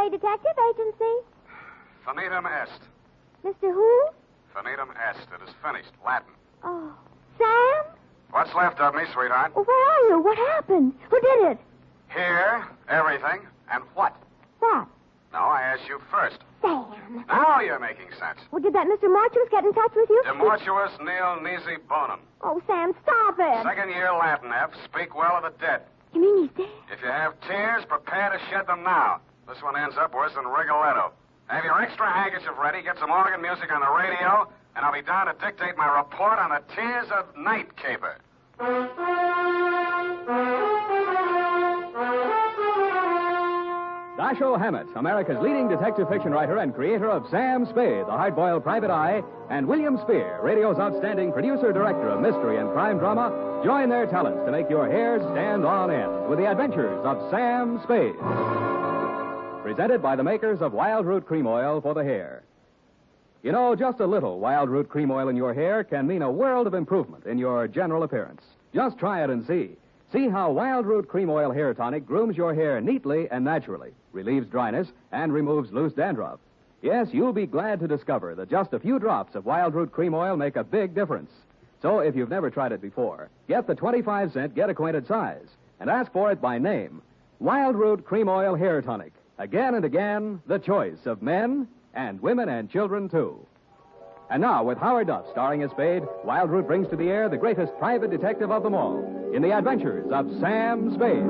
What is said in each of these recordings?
Spade Detective Agency. Finitum est. Mr. Who? Finitum est. It is finished. Latin. Oh, Sam? What's left of me, sweetheart? Well, where are you? What happened? Who did it? Here, everything, and what? What? No, I asked you first. Sam. Now you're making sense. Well, did that Mr. Mortuus get in touch with you? Demortuus nil nisi bonum. Oh, Sam, stop it. Second year Latin, F. Speak well of the dead. You mean he's dead? If you have tears, prepare to shed them now. This one ends up worse than Rigoletto. Have your extra handkerchief ready, get some organ music on the radio, and I'll be down to dictate my report on the Tears of Night caper. Dashiell Hammett, America's leading detective fiction writer and creator of Sam Spade, the hard-boiled private eye, and William Spear, radio's outstanding producer-director of mystery and crime drama, join their talents to make your hair stand on end with the Adventures of Sam Spade. Presented by the makers of Wild Root Cream Oil for the hair. You know, just a little Wild Root Cream Oil in your hair can mean a world of improvement in your general appearance. Just try it and see. See how Wild Root Cream Oil Hair Tonic grooms your hair neatly and naturally, relieves dryness, and removes loose dandruff. Yes, you'll be glad to discover that just a few drops of Wild Root Cream Oil make a big difference. So if you've never tried it before, get the 25-cent Get Acquainted size and ask for it by name. Wild Root Cream Oil Hair Tonic. Again and again, the choice of men and women and children, too. And now, with Howard Duff starring as Spade, Wild Root brings to the air the greatest private detective of them all in the Adventures of Sam Spade.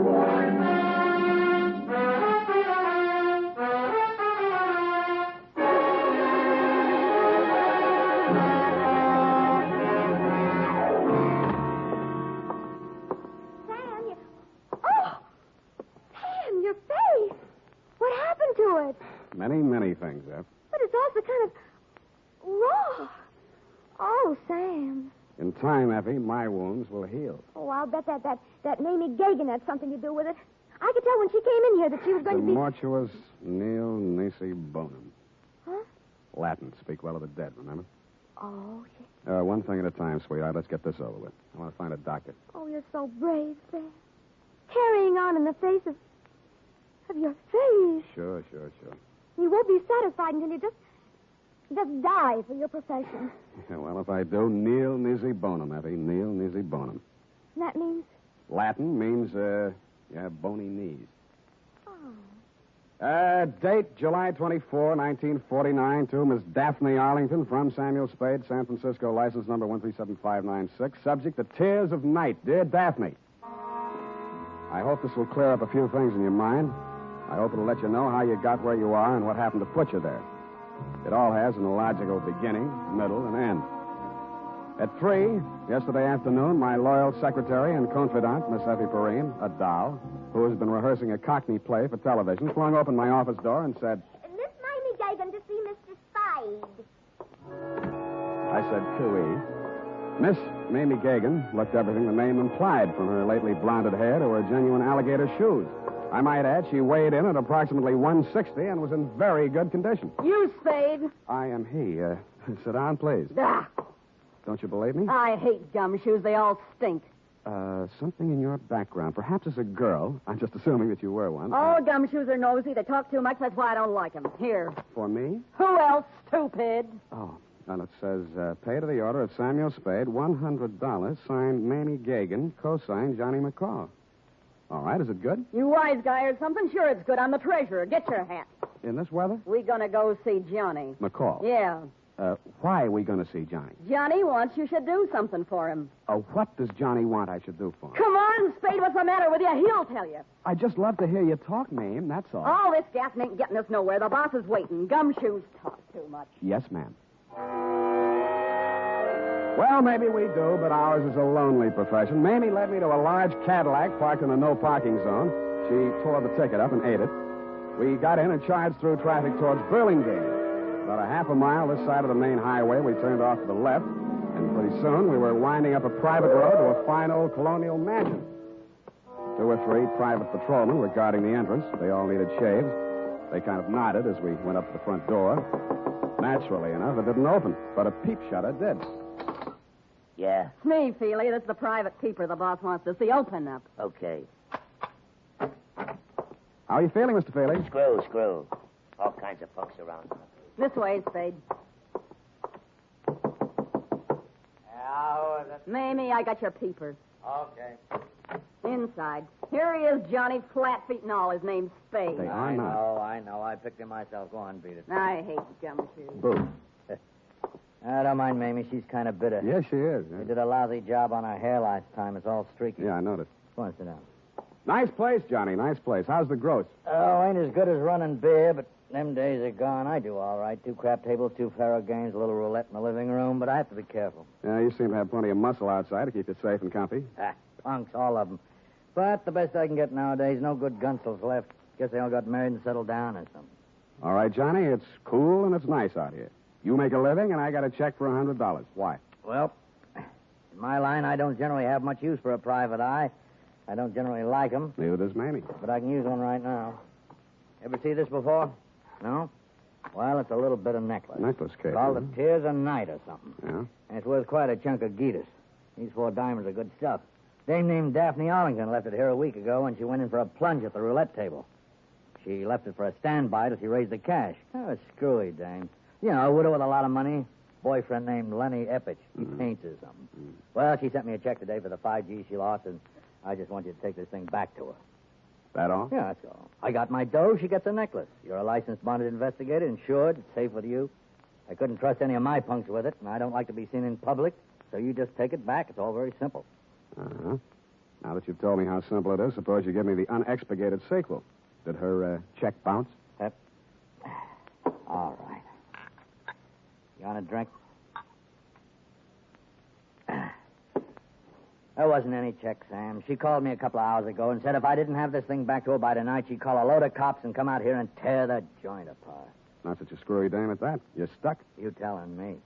Many things, Ep. But it's also kind of raw. Oh, Sam. In time, Effie, my wounds will heal. Oh, I'll bet that Mamie Gagan had something to do with it. I could tell when she came in here that she was going to be... Demortuus nil nisi bonum. Huh? Latin. Speak well of the dead, remember? Oh, one thing at a time, sweetheart. Let's get this over with. I want to find a doctor. Oh, you're so brave, Sam. Carrying on in the face of your face. Sure. You won't be satisfied until you just die for your profession. Yeah, well, if I do, nil nisi bonum, Effie. Nil nisi bonum. That means? Latin means, you have bony knees. Oh. Date, July 24, 1949, to Miss Daphne Arlington from Samuel Spade, San Francisco, license number 137596. Subject, the Tears of Night. Dear Daphne, I hope this will clear up a few things in your mind. I hope it'll let you know how you got where you are and what happened to put you there. It all has an illogical beginning, middle, and end. At 3, yesterday afternoon, my loyal secretary and confidant, Miss Effie Perrine, a doll, who has been rehearsing a Cockney play for television, flung open my office door and said, Miss Mamie Gagan to see Mr. Spade. I said, cooey. Miss Mamie Gagan looked everything the name implied, from her lately blonded hair to her genuine alligator shoes. I might add, she weighed in at approximately 160 and was in very good condition. You, Spade. I am he. Sit down, please. Ah, Don't you believe me? I hate gumshoes. They all stink. Something in your background. Perhaps as a girl. I'm just assuming that you were one. All gumshoes are nosy. They talk too much. That's why I don't like them. Here. For me? Who else, stupid? Oh, and it says, pay to the order of Samuel Spade, $100, signed Mamie Gagan, co-signed Johnny McCall. All right, is it good? You wise guy or something? Sure it's good. I'm the treasurer. Get your hat. In this weather? We gonna go see Johnny. McCall? Yeah. Why are we going to see Johnny? Johnny wants you should do something for him. What does Johnny want I should do for him? Come on, Spade. What's the matter with you? He'll tell you. I just love to hear you talk, Mame. That's all. All this gassing ain't getting us nowhere. The boss is waiting. Gumshoes talk too much. Yes, ma'am. Well, maybe we do, but ours is a lonely profession. Mamie led me to a large Cadillac parked in a no-parking zone. She tore the ticket up and ate it. We got in and charged through traffic towards Burlingame. About a half a mile this side of the main highway, we turned off to the left, and pretty soon we were winding up a private road to a fine old colonial mansion. 2 or 3 private patrolmen were guarding the entrance. They all needed shaves. They kind of nodded as we went up to the front door. Naturally enough, it didn't open, but a peep shutter did. Yeah. It's me, Feely. This is the private peeper the boss wants to see. Open up. Okay. How are you feeling, Mr. Feely? Screw. All kinds of folks around. This way, Spade. How is it? Mamie, I got your peepers. Okay. Inside. Here he is, Johnny, flat feet and all. His name's Spade. They are I not. know. I picked him myself. Go on, beat it. I hate gumshoes. Boo. I don't mind Mamie. She's kind of bitter. Yes, she is. She did a lousy job on her hair last time. It's all streaky. Yeah, I noticed. Go on, sit down. Nice place, Johnny. Nice place. How's the gross? Oh, ain't as good as running beer, but them days are gone. I do all right. 2 crap tables, 2 faro games, a little roulette in the living room, but I have to be careful. Yeah, you seem to have plenty of muscle outside to keep you safe and comfy. Punks, all of them. But the best I can get nowadays, no good gunsels left. Guess they all got married and settled down or something. All right, Johnny, it's cool and it's nice out here. You make a living, and I got a check for $100. Why? Well, in my line, I don't generally have much use for a private eye. I don't generally like 'em, Neither does Mamie. but I can use one right now. Ever see this before? No? Well, it's a little bit of necklace. Necklace case. Called the Tears of Night or something. Yeah? And it's worth quite a chunk of Geetus. These 4 diamonds are good stuff. Dame named Daphne Arlington left it here a week ago when she went in for a plunge at the roulette table. She left it for a standby till she raised the cash. Oh, a screwy dame. You know, a widow with a lot of money. Boyfriend named Lenny Epich. He paints or something. Well, she sent me a check today for the 5 G's she lost, and I just want you to take this thing back to her. That all? Yeah, that's all. I got my dough, she gets a necklace. You're a licensed bonded investigator, insured, it's safe with you. I couldn't trust any of my punks with it, and I don't like to be seen in public, so you just take it back. It's all very simple. Uh-huh. Now that you've told me how simple it is, suppose you give me the unexpurgated sequel. Did her check bounce? All right. You want a drink? There wasn't any check, Sam. She called me a couple of hours ago and said if I didn't have this thing back to her by tonight, she'd call a load of cops and come out here and tear the joint apart. Not such a screwy dame at that. You're stuck? You telling me.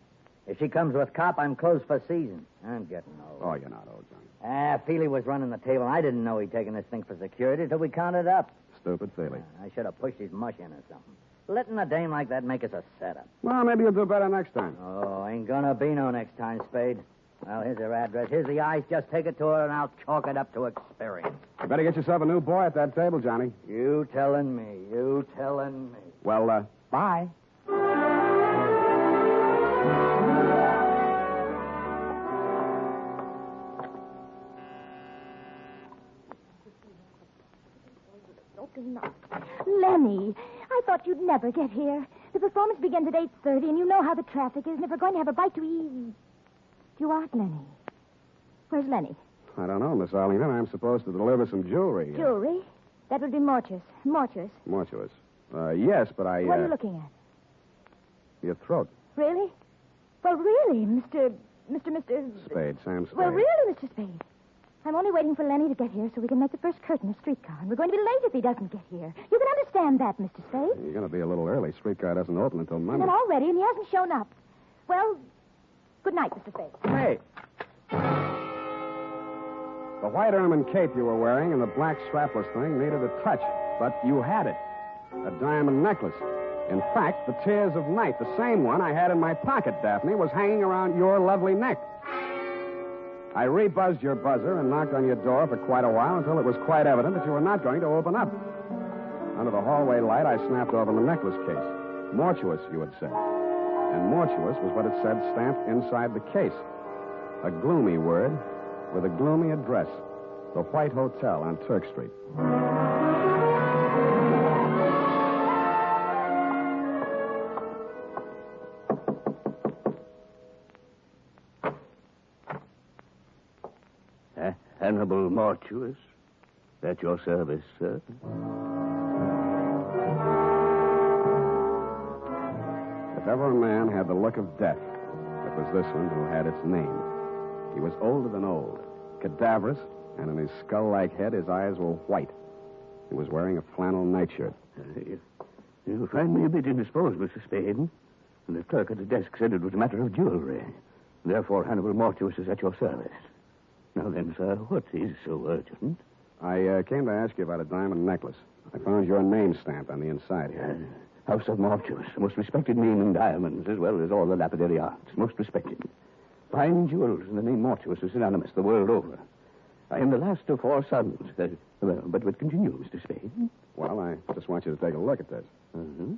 If she comes with cop, I'm closed for season. I'm getting old. Oh, you're not old, Johnny. Feely was running the table. I didn't know he'd taken this thing for security till we counted up. Stupid Feely. I should have pushed his mush in or something. Letting a dame like that make us a setup. Well, maybe you'll do better next time. Oh, ain't gonna be no next time, Spade. Well, here's her address. Here's the ice. Just take it to her, and I'll chalk it up to experience. You better get yourself a new boy at that table, Johnny. You telling me. You telling me. Well, bye. Lenny, I thought you'd never get here. The performance begins at 8:30, and you know how the traffic is, and if we're going to have a bite to eat... You aren't Lenny. Where's Lenny? I don't know, Miss Arlington. I'm supposed to deliver some jewelry. Jewelry? That would be mortuous. Mortuous. Mortuous. Yes, but I... What are you looking at? Your throat. Really? Well, really, Mr. Spade, Sam Spade. Well, really, Mr. Spade. I'm only waiting for Lenny to get here so we can make the first curtain of streetcar. And we're going to be late if he doesn't get here. You can understand that, Mr. Spade. You're going to be a little early. Streetcar doesn't open until Monday. And I'm all ready, and he hasn't shown up. Well, good night, Mr. Spade. Hey. The white ermine cape you were wearing and the black strapless thing needed a touch, but you had it. A diamond necklace. In fact, the Tears of Night, the same one I had in my pocket, Daphne, was hanging around your lovely neck. I rebuzzed your buzzer and knocked on your door for quite a while until it was quite evident that you were not going to open up. Under the hallway light, I snapped open the necklace case. Mortuous, you had said. And mortuous was what it said stamped inside the case. A gloomy word with a gloomy address. The White Hotel on Turk Street. Hannibal Mortuous. At your service, sir. If ever a man had the look of death, it was this one who had its name. He was older than old, cadaverous, and in his skull-like head, his eyes were white. He was wearing a flannel nightshirt. You find me a bit indisposed, Mr. Spade. And the clerk at the desk said it was a matter of jewelry. Therefore, Hannibal Mortuous is at your service. Now then, sir, what is so urgent? I came to ask you about a diamond necklace. I found your name stamp on the inside here. House of Mortuous, most respected name in diamonds, as well as all the lapidary arts. Most respected. Fine jewels and the name Mortuous is synonymous the world over. I am the last of 4 sons. But continue, Mr. Spade. Well, I just want you to take a look at this. Uh-huh.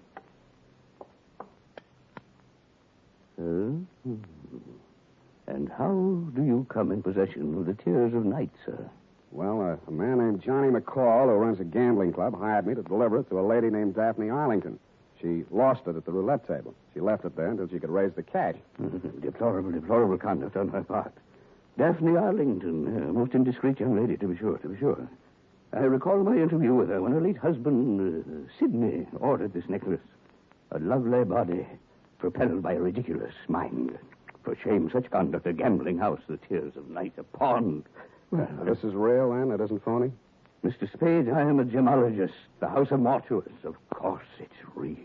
And how do you come in possession of the Tears of Night, sir? Well, a man named Johnny McCall, who runs a gambling club, hired me to deliver it to a lady named Daphne Arlington. She lost it at the roulette table. She left it there until she could raise the cash. Deplorable conduct on her part. Daphne Arlington, a most indiscreet young lady, to be sure. I recall my interview with her when her late husband, Sidney, ordered this necklace. A lovely body, propelled by a ridiculous mind. For shame, such conduct, a gambling house, the Tears of Night, a pawn. Well, this is real, then? It isn't phony? Mr. Spade, I am a gemologist. The House of Mortuus. Of course, it's real.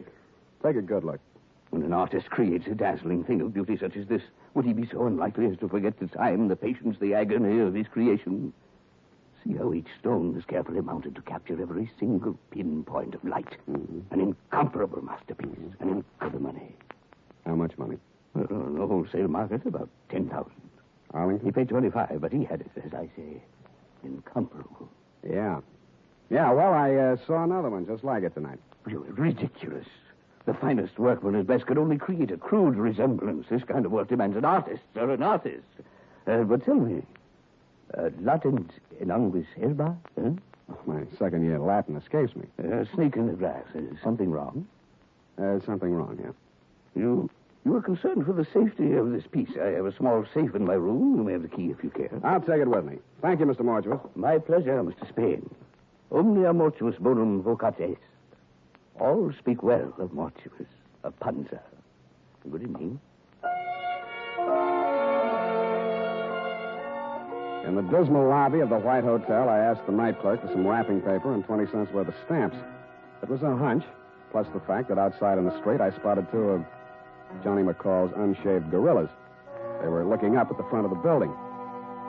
Take a good look. When an artist creates a dazzling thing of beauty such as this, would he be so unlikely as to forget the time, the patience, the agony of his creation? See how each stone is carefully mounted to capture every single pinpoint of light. Mm-hmm. An incomparable masterpiece. An incredible money. How much money? Well, on the wholesale market, about 10,000. Arlington? He paid 25, but he had it, as I say, incomparable. Yeah. Yeah, well, I saw another one just like it tonight. Ridiculous. The finest workman at best could only create a crude resemblance. This kind of work demands an artist, sir, an artist. But tell me, Latent in anguis herba? Huh? My second year Latin escapes me. Snake in the grass. Something wrong? Something wrong, yeah. You are concerned for the safety of this piece. I have a small safe in my room. You may have the key if you care. I'll take it with me. Thank you, Mr. Mortuus. My pleasure, Mr. Spade. Omnia mortuus bonum vocat est. All speak well of Mortuus, of Panzer. Good evening. In the dismal lobby of the White Hotel, I asked the night clerk for some wrapping paper and 20 cents worth of stamps. It was a hunch, plus the fact that outside in the street I spotted two of Johnny McCall's unshaved gorillas. They were looking up at the front of the building.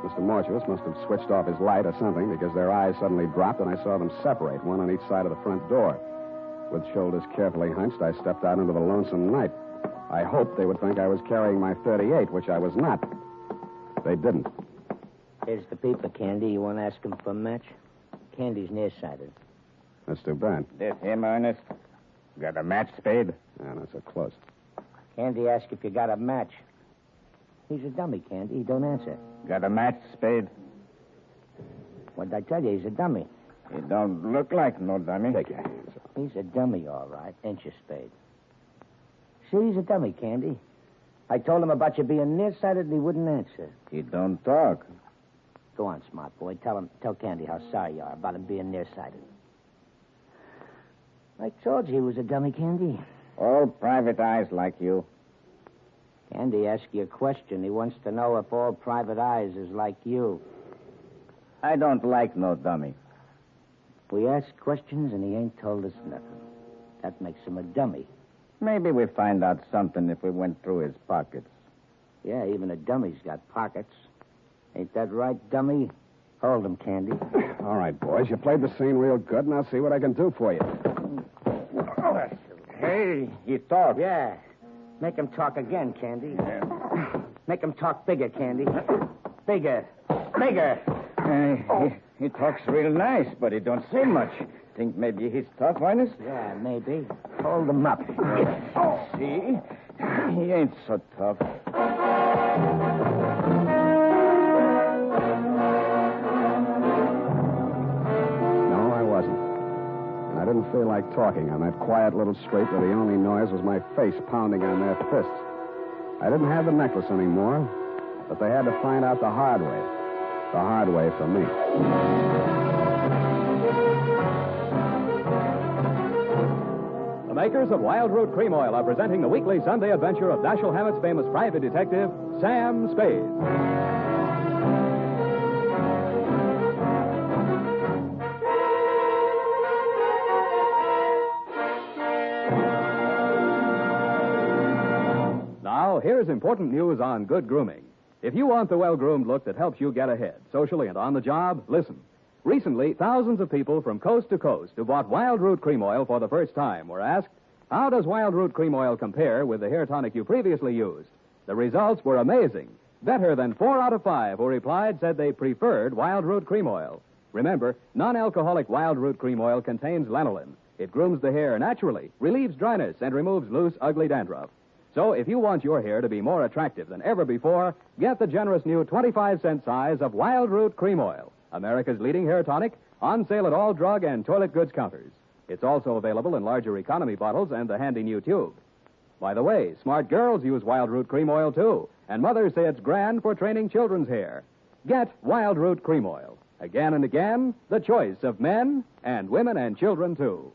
Mr. Mortuus must have switched off his light or something because their eyes suddenly dropped and I saw them separate, one on each side of the front door. With shoulders carefully hunched, I stepped out into the lonesome night. I hoped they would think I was carrying my .38, which I was not. They didn't. Here's the paper, Candy. You want to ask him for a match? Candy's nearsighted. That's too bad. This him, Ernest? Got a match, Spade? Yeah, not so close. Candy asked if you got a match. He's a dummy, Candy. He don't answer. Got a match, Spade? What did I tell you? He's a dummy. He don't look like no dummy. Take your hands off. He's a dummy, all right, ain't you, Spade? See, he's a dummy, Candy. I told him about you being nearsighted and he wouldn't answer. He don't talk. Go on, smart boy. Tell Candy how sorry you are about him being nearsighted. I told you he was a dummy, Candy. All private eyes like you. Candy asked you a question. He wants to know if all private eyes is like you. I don't like no dummy. We ask questions and he ain't told us nothing. That makes him a dummy. Maybe we find out something if we went through his pockets. Yeah, even a dummy's got pockets. Ain't that right, dummy? Hold him, Candy. All right, boys, you played the scene real good, and I'll see what I can do for you. Hey, he talks. Yeah. Make him talk again, Candy. Make him talk bigger, Candy. Bigger. Bigger. He talks real nice, but he don't say much. Think maybe he's tough, Ernest? Yeah, maybe. Hold him up. See? He ain't so tough. No, I wasn't. And I didn't feel like talking on that quiet little street where the only noise was my face pounding on their fists. I didn't have the necklace anymore, but they had to find out the hard way. The hard way for me. The makers of Wild Root Cream Oil are presenting the weekly Sunday adventure of Dashiell Hammett's famous private detective, Sam Spade. Now, here's important news on good grooming. If you want the well-groomed look that helps you get ahead, socially and on the job, listen. Recently, thousands of people from coast to coast who bought Wild Root Cream Oil for the first time were asked, how does Wild Root Cream Oil compare with the hair tonic you previously used? The results were amazing. Better than 4 out of 5 who replied said they preferred Wild Root Cream Oil. Remember, non-alcoholic Wild Root Cream Oil contains lanolin. It grooms the hair naturally, relieves dryness, and removes loose, ugly dandruff. So if you want your hair to be more attractive than ever before, get the generous new 25-cent size of Wild Root Cream Oil, America's leading hair tonic, on sale at all drug and toilet goods counters. It's also available in larger economy bottles and the handy new tube. By the way, smart girls use Wild Root Cream Oil, too, and mothers say it's grand for training children's hair. Get Wild Root Cream Oil. Again and again, the choice of men and women and children, too.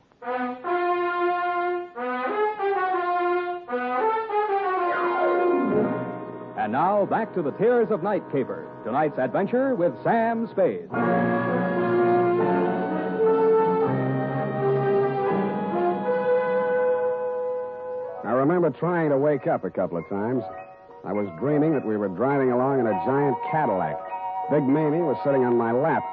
And now, back to the Tears of Night caper. Tonight's adventure with Sam Spade. I remember trying to wake up a couple of times. I was dreaming that we were driving along in a giant Cadillac. Big Mamie was sitting on my lap.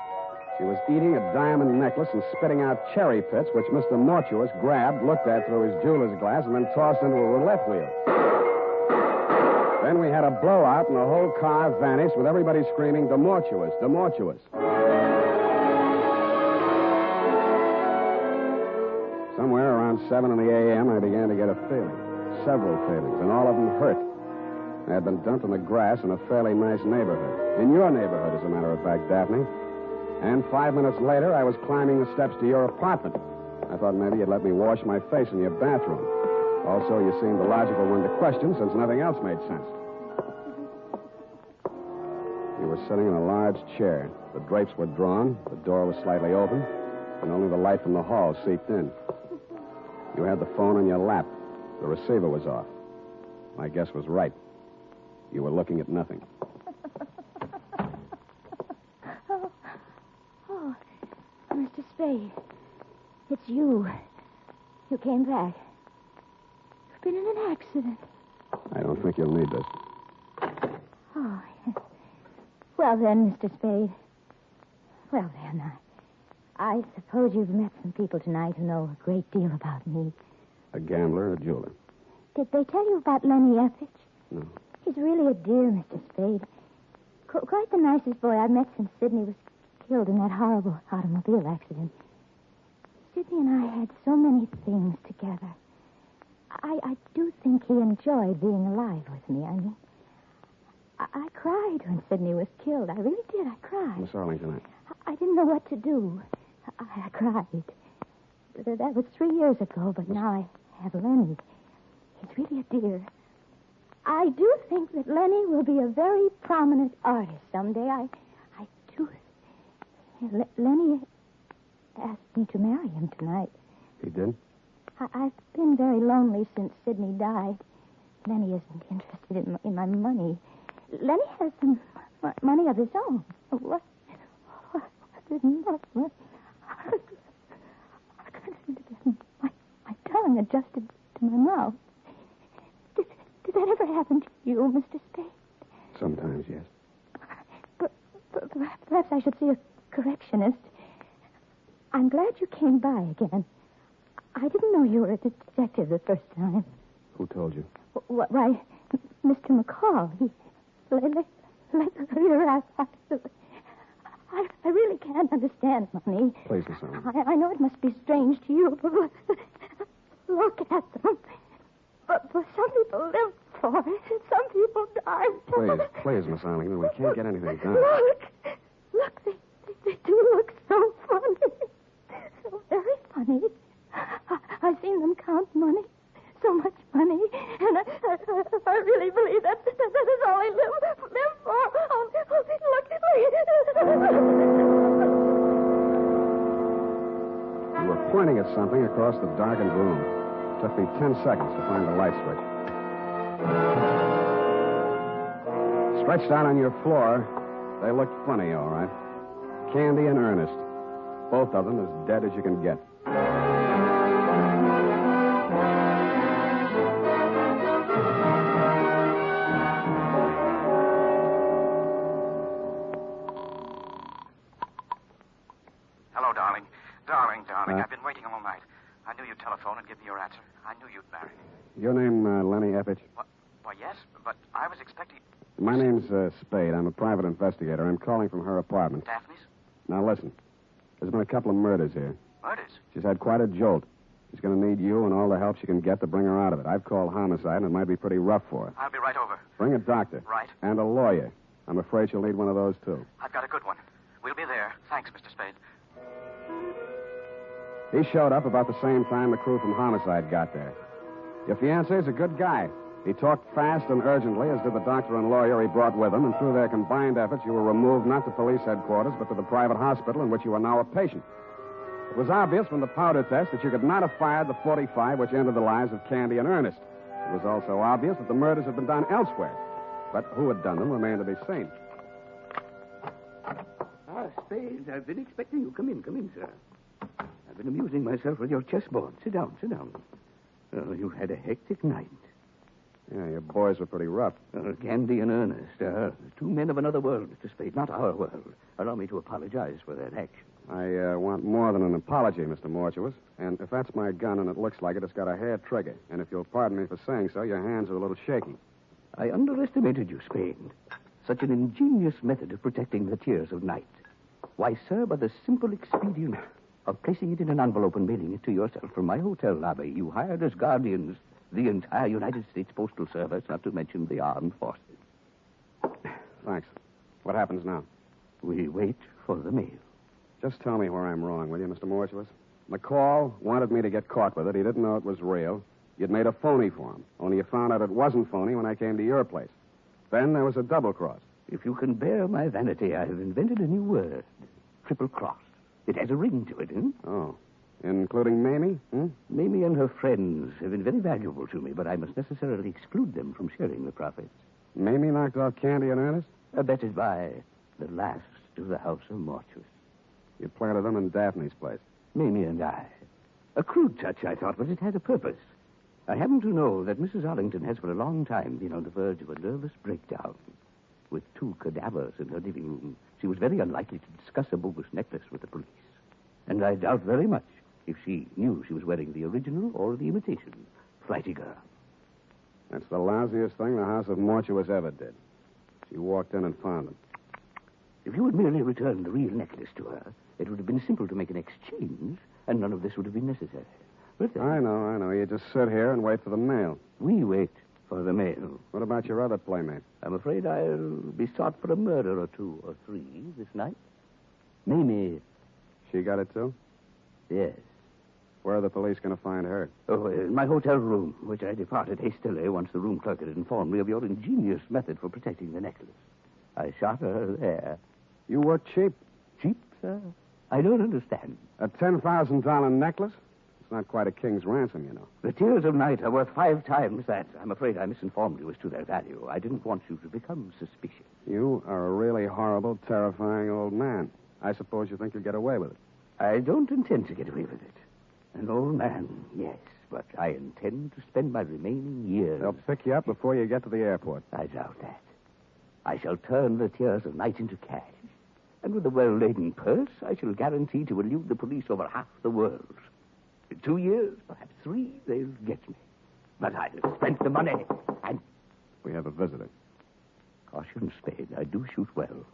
She was eating a diamond necklace and spitting out cherry pits, which Mr. Mortuus grabbed, looked at through his jeweler's glass, and then tossed into a roulette wheel. Then we had a blowout, and the whole car vanished with everybody screaming, "Demortuous, Demortuous." Somewhere around 7 in the a.m., I began to get a feeling. Several feelings, and all of them hurt. I had been dumped in the grass in a fairly nice neighborhood. In your neighborhood, as a matter of fact, Daphne. And 5 minutes later, I was climbing the steps to your apartment. I thought maybe you'd let me wash my face in your bathroom. Also, you seemed the logical one to question since nothing else made sense. You were sitting in a large chair. The drapes were drawn, the door was slightly open, and only the light from the hall seeped in. You had the phone in your lap. The receiver was off. My guess was right. You were looking at nothing. Oh, Mr. Spade, it's you. You came back. You've been in an accident. I don't think you'll need this. Oh, yes. Well then, Mr. Spade. Well then, I suppose you've met some people tonight who know a great deal about me. A gambler, a jeweler. Did they tell you about Lenny Effie? No. He's really a dear, Mr. Spade. Quite the nicest boy I've met since Sidney was killed in that horrible automobile accident. Sidney and I had so many things together. I do think he enjoyed being alive with me. I mean, I cried when Sidney was killed. I really did. I cried. Miss Arlington, I didn't know what to do. I cried. That was 3 years ago, but now I have Lenny. He's really a dear. I do think that Lenny will be a very prominent artist someday. I do. Lenny asked me to marry him tonight. He did? I've been very lonely since Sidney died. Lenny isn't interested in my money. Lenny has some money of his own. What is money? I couldn't get my tongue adjusted to my mouth. Did that ever happen to you, Mr. Spade? Sometimes, yes. But perhaps I should see a correctionist. I'm glad you came by again. I didn't know you were a detective the first time. Who told you? Why, Mr. McCall. I really can't understand money. Please, Miss Arlington. I know it must be strange to you, but look at them. But some people live for it, and some people die. Please, Miss Arlington, we can't get anything done. Look, they do look so funny. So very funny. I've seen them count money. So much money. And I really believe that is all they live for. Oh, look. You were pointing at something across the darkened room. It took me 10 seconds to find the light switch. Stretched out on your floor, they looked funny, all right. Candy and Ernest. Both of them as dead as you can get. Hello, darling. Darling, I've been waiting all night. I knew you'd telephone and give me your answer. I knew you'd marry me. Your name, Lenny Effie? Why, yes, but I was expecting... My name's Spade. I'm a private investigator. I'm calling from her apartment. Daphne's? Now, listen. There's been a couple of murders here. Murders? She's had quite a jolt. She's going to need you and all the help she can get to bring her out of it. I've called homicide, and it might be pretty rough for her. I'll be right over. Bring a doctor. Right. And a lawyer. I'm afraid she'll need one of those, too. I've got a good one. We'll be there. Thanks, Mr. Spade. He showed up about the same time the crew from homicide got there. Your fiancé's a good guy. He talked fast and urgently, as did the doctor and lawyer he brought with him, and through their combined efforts, you were removed not to police headquarters, but to the private hospital in which you are now a patient. It was obvious from the powder test that you could not have fired the .45 which ended the lives of Candy and Ernest. It was also obvious that the murders had been done elsewhere. But who had done them remained to be seen. Ah, Spade, I've been expecting you. Come in, sir. I've been amusing myself with your chessboard. Sit down. Oh, you had a hectic night. Yeah, your boys were pretty rough. Candy and Ernest, two men of another world, Mr. Spade, not our world. Allow me to apologize for that action. I want more than an apology, Mr. Mortuus. And if that's my gun and it looks like it, it's got a hair trigger. And if you'll pardon me for saying so, your hands are a little shaky. I underestimated you, Spade. Such an ingenious method of protecting the tears of night. Why, sir, by the simple expedient of placing it in an envelope and mailing it to yourself from my hotel lobby, you hired as guardians the entire United States Postal Service, not to mention the armed forces. Thanks. What happens now? We wait for the mail. Just tell me where I'm wrong, will you, Mr. Mortuus? McCall wanted me to get caught with it. He didn't know it was real. You'd made a phony for him. Only you found out it wasn't phony when I came to your place. Then there was a double cross. If you can bear my vanity, I have invented a new word. Triple cross. It has a ring to it, Oh. Including Mamie? Mamie and her friends have been very valuable to me, but I must necessarily exclude them from sharing the profits. Mamie knocked off Candy and Ernest? Abetted by the last of the House of Mortuus. You planted them in Daphne's place. Mamie and I. A crude touch, I thought, but it had a purpose. I happen to know that Mrs. Arlington has for a long time been on the verge of a nervous breakdown. With 2 cadavers in her living room, she was very unlikely to discuss a bogus necklace with the police. And I doubt very much if she knew she was wearing the original or the imitation. Flighty girl. That's the lousiest thing the House of Mortuus ever did. She walked in and found them. If you had merely returned the real necklace to her, it would have been simple to make an exchange, and none of this would have been necessary. But I know. You just sit here and wait for the mail. We wait for the mail. What about your other playmate? I'm afraid I'll be sought for a murder or 2 or 3 this night. Mamie. She got it, too? Yes. Where are the police going to find her? Oh, in my hotel room, which I departed hastily once the room clerk had informed me of your ingenious method for protecting the necklace. I shot her there. You were cheap. Cheap, sir? I don't understand. A $10,000 necklace? It's not quite a king's ransom, you know. The tears of night are worth 5 times that. I'm afraid I misinformed you as to their value. I didn't want you to become suspicious. You are a really horrible, terrifying old man. I suppose you think you'll get away with it. I don't intend to get away with it. An old man, yes, but I intend to spend my remaining years... They'll pick you up before you get to the airport. I doubt that. I shall turn the tears of night into cash. And with a well-laden purse, I shall guarantee to elude the police over half the world. In 2 years, perhaps 3, they'll get me. But I've spent the money, and... We have a visitor. Caution, Spade. I do shoot well.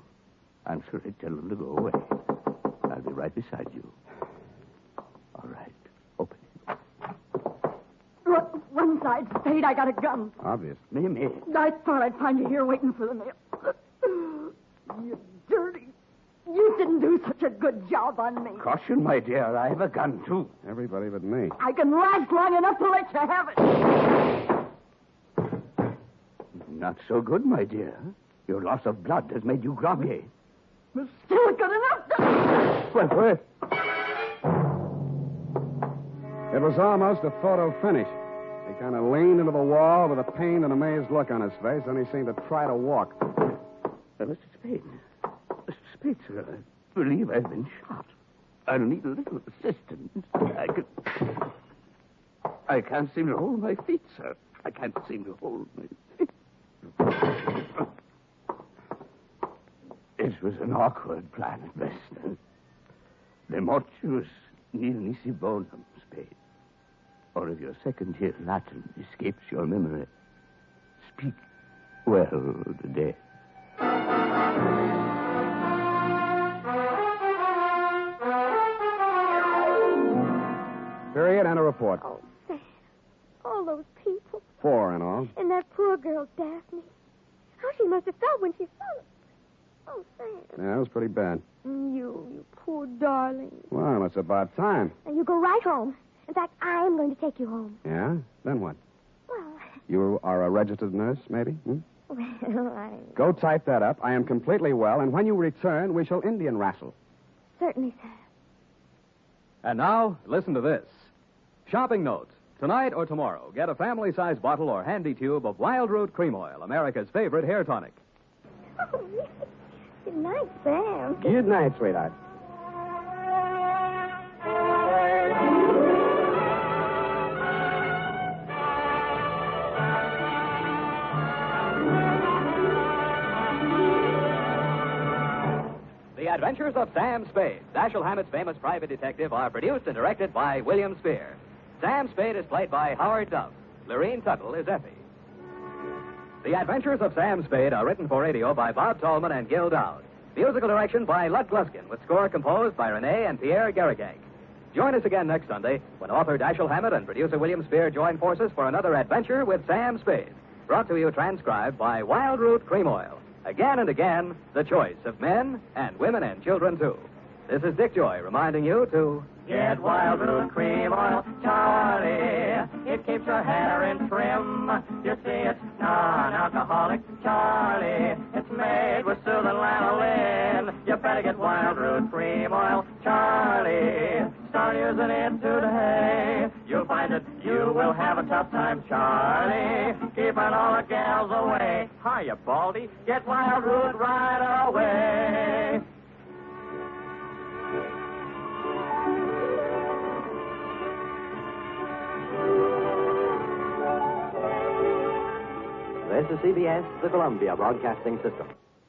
Answer it, tell them to go away. I'll be right beside you. All right. Open it. One side, Spade, I got a gun. Obvious. Mamie. I thought I'd find you here waiting for the mail. You dirty. You didn't do such a good job on me. Caution, my dear. I have a gun, too. Everybody but me. I can last long enough to let you have it. Not so good, my dear. Your loss of blood has made you groggy. But still good enough to... Well, It was almost a photo finish. He kind of leaned into the wall with a pained and amazed look on his face, then he seemed to try to walk. Mr. Spade. Mr. Spade, sir, I believe I've been shot. I'll need a little assistance. I can't seem to hold my feet, sir. I can't seem to hold my feet. It was an awkward plan at best. The mortuus nil nisi bonum, Spade. Or if your second-year Latin escapes your memory, speak well the dead. Period, and a report. Oh, Sam. All those people. 4 in all. And that poor girl, Daphne. How she must have felt when she saw it. Oh, Sam. Yeah, it was pretty bad. You poor darling. Well, it's about time. And you go right home. In fact, I'm going to take you home. Yeah? Then what? Well, You are a registered nurse, maybe? Hmm? I... Go type that up. I am completely well, and when you return, we shall Indian wrestle. Certainly, Sam. And now, listen to this. Shopping note. Tonight or tomorrow, get a family-sized bottle or handy tube of Wild Root Cream Oil, America's favorite hair tonic. Oh, really? Good night, Sam. Good night, sweetheart. The Adventures of Sam Spade, Dashiell Hammett's famous private detective, are produced and directed by William Spear. Sam Spade is played by Howard Duff. Lurene Tuttle is Effie. The Adventures of Sam Spade are written for radio by Bob Tallman and Gil Dowd. Musical direction by Lud Gluskin, with score composed by Renee and Pierre Garrigank. Join us again next Sunday when author Dashiell Hammett and producer William Spear join forces for another adventure with Sam Spade. Brought to you transcribed by Wild Root Cream Oil. Again and again, the choice of men and women and children, too. This is Dick Joy reminding you to... Get Wild Root Cream Oil, Charlie. It keeps your hair in trim. You see, it's non-alcoholic, Charlie. It's made with soothing lanolin. You better get Wild Root Cream Oil, Charlie. Start using it today. You'll find that you will have a tough time, Charlie. Keeping all the gals away. Hiya, Baldy. Get Wild Root right away. This is CBS, the Columbia Broadcasting System.